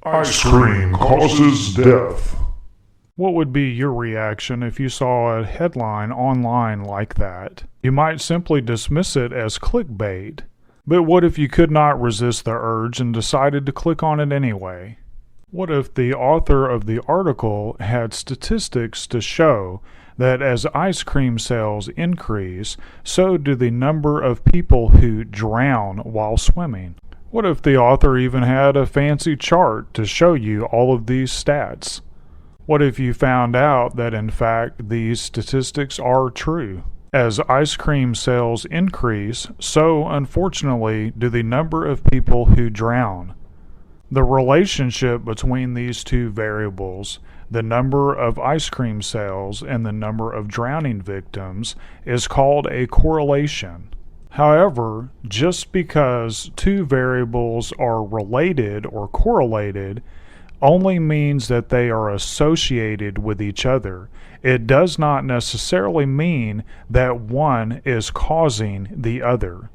Ice cream causes death. What would be your reaction if you saw a headline online like that? You might simply dismiss it as clickbait. But what if you could not resist the urge and decided to click on it anyway? What if the author of the article had statistics to show that as ice cream sales increase, so do the number of people who drown while swimming? What if the author even had a fancy chart to show you all of these stats? What if you found out that in fact these statistics are true? As ice cream sales increase, so unfortunately do the number of people who drown. The relationship between these two variables, the number of ice cream sales and the number of drowning victims, is called a correlation. However, just because two variables are related or correlated only means that they are associated with each other. It does not necessarily mean that one is causing the other.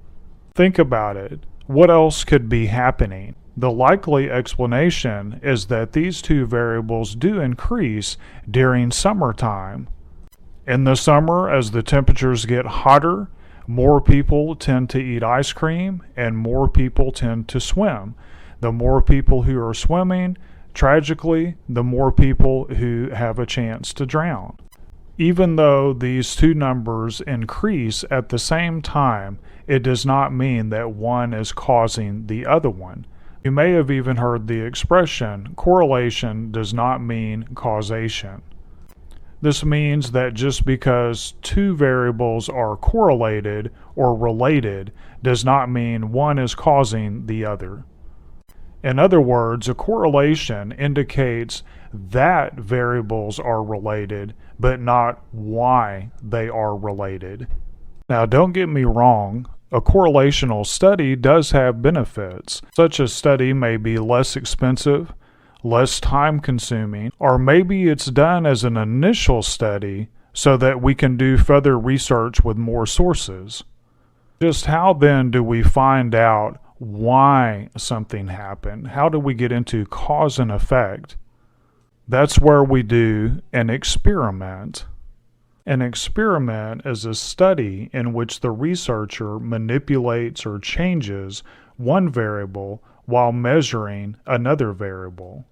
Think about it. What else could be happening? The likely explanation is that these two variables do increase during summertime. In the summer, as the temperatures get hotter, more people tend to eat ice cream and more people tend to swim. The more people who are swimming, tragically, the more people who have a chance to drown. Even though these two numbers increase at the same time, it does not mean that one is causing the other one. You may have even heard the expression, correlation does not mean causation. This means that just because two variables are correlated or related does not mean one is causing the other. In other words, a correlation indicates that variables are related, but not why they are related. Now, don't get me wrong, a correlational study does have benefits. Such a study may be less expensive, less time-consuming, or maybe it's done as an initial study so that we can do further research with more sources. Just how then do we find out why something happened? How do we get into cause and effect? That's where we do an experiment. An experiment is a study in which the researcher manipulates or changes one variable while measuring another variable.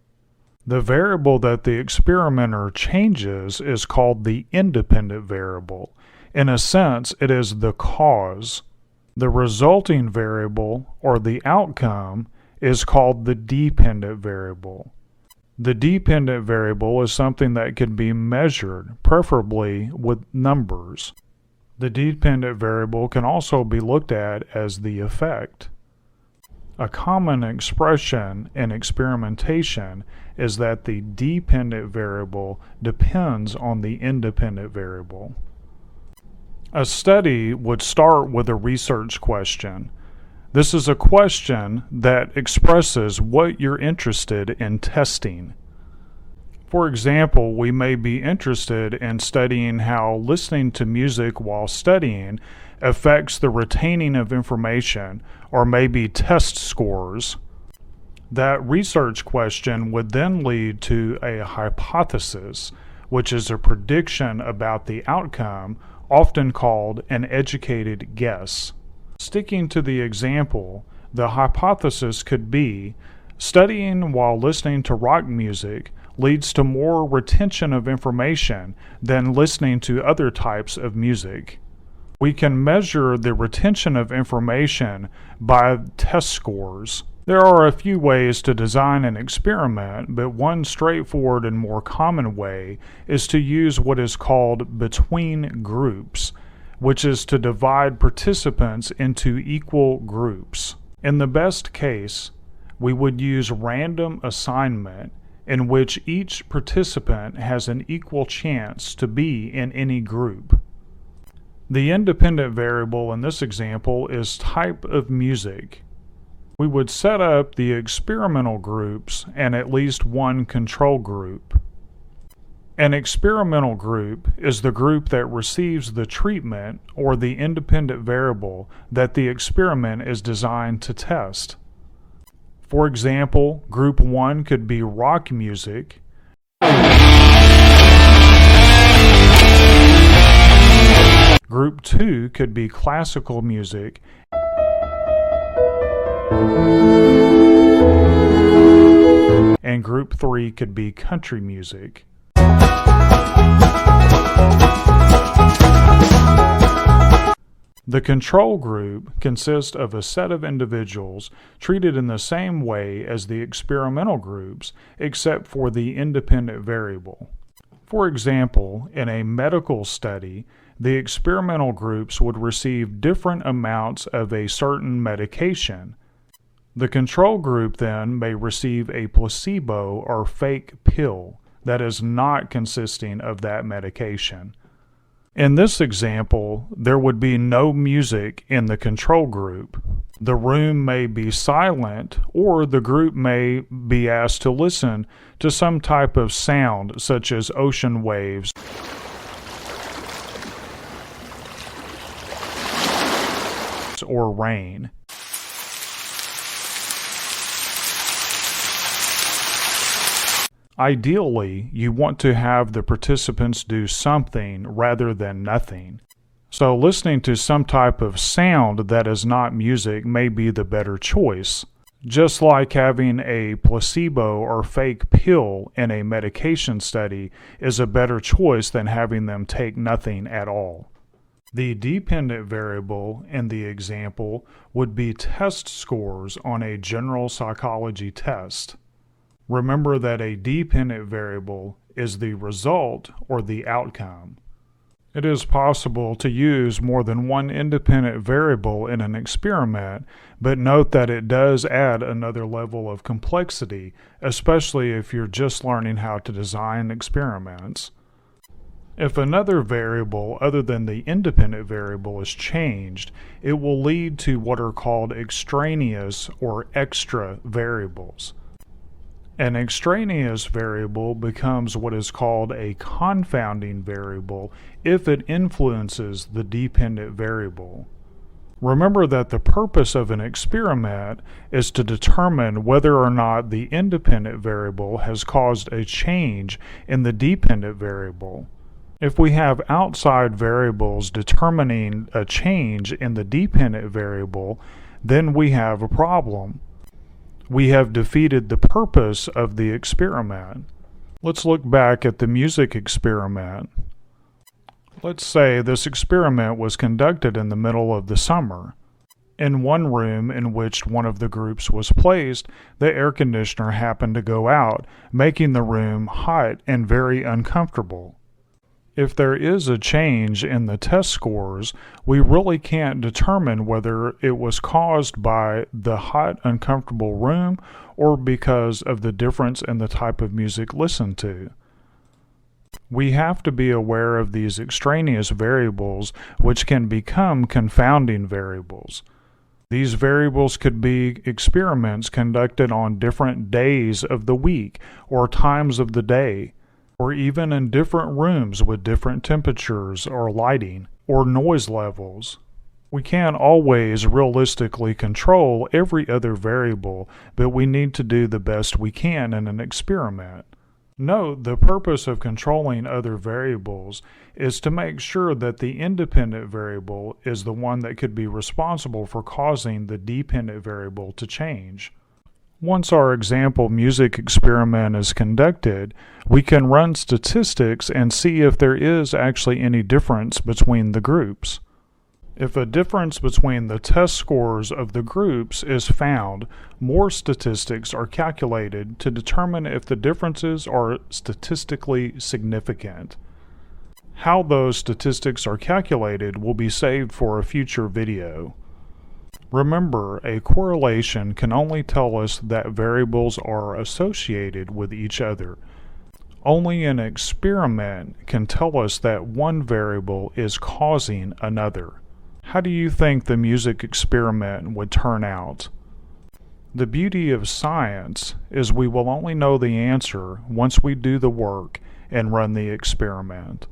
The variable that the experimenter changes is called the independent variable. In a sense, it is the cause. The resulting variable, or the outcome, is called the dependent variable. The dependent variable is something that can be measured, preferably with numbers. The dependent variable can also be looked at as the effect. A common expression in experimentation is that the dependent variable depends on the independent variable. A study would start with a research question. This is a question that expresses what you're interested in testing. For example, we may be interested in studying how listening to music while studying affects the retaining of information, or maybe test scores. That research question would then lead to a hypothesis, which is a prediction about the outcome, often called an educated guess. Sticking to the example, the hypothesis could be studying while listening to rock music leads to more retention of information than listening to other types of music. We can measure the retention of information by test scores. There are a few ways to design an experiment, but one straightforward and more common way is to use what is called between groups, which is to divide participants into equal groups. In the best case, we would use random assignment, in which each participant has an equal chance to be in any group. The independent variable in this example is type of music. We would set up the experimental groups and at least one control group. An experimental group is the group that receives the treatment or the independent variable that the experiment is designed to test. For example, group 1 could be rock music, group 2 could be classical music, and group 3 could be country music. The control group consists of a set of individuals treated in the same way as the experimental groups, except for the independent variable. For example, in a medical study, the experimental groups would receive different amounts of a certain medication. The control group then may receive a placebo or fake pill that is not consisting of that medication. In this example, there would be no music in the control group. The room may be silent, or the group may be asked to listen to some type of sound, such as ocean waves or rain. Ideally, you want to have the participants do something rather than nothing. So listening to some type of sound that is not music may be the better choice. Just like having a placebo or fake pill in a medication study is a better choice than having them take nothing at all. The dependent variable in the example would be test scores on a general psychology test. Remember that a dependent variable is the result or the outcome. It is possible to use more than one independent variable in an experiment, but note that it does add another level of complexity, especially if you're just learning how to design experiments. If another variable other than the independent variable is changed, it will lead to what are called extraneous or extra variables. An extraneous variable becomes what is called a confounding variable if it influences the dependent variable. Remember that the purpose of an experiment is to determine whether or not the independent variable has caused a change in the dependent variable. If we have outside variables determining a change in the dependent variable, then we have a problem. We have defeated the purpose of the experiment. Let's look back at the music experiment. Let's say this experiment was conducted in the middle of the summer. In one room in which one of the groups was placed, the air conditioner happened to go out, making the room hot and very uncomfortable. If there is a change in the test scores, we really can't determine whether it was caused by the hot, uncomfortable room or because of the difference in the type of music listened to. We have to be aware of these extraneous variables, which can become confounding variables. These variables could be experiments conducted on different days of the week or times of the day, or even in different rooms with different temperatures or lighting or noise levels. We can't always realistically control every other variable, but we need to do the best we can in an experiment. Note, the purpose of controlling other variables is to make sure that the independent variable is the one that could be responsible for causing the dependent variable to change. Once our example music experiment is conducted, we can run statistics and see if there is actually any difference between the groups. If a difference between the test scores of the groups is found, more statistics are calculated to determine if the differences are statistically significant. How those statistics are calculated will be saved for a future video. Remember, a correlation can only tell us that variables are associated with each other. Only an experiment can tell us that one variable is causing another. How do you think the music experiment would turn out? The beauty of science is we will only know the answer once we do the work and run the experiment.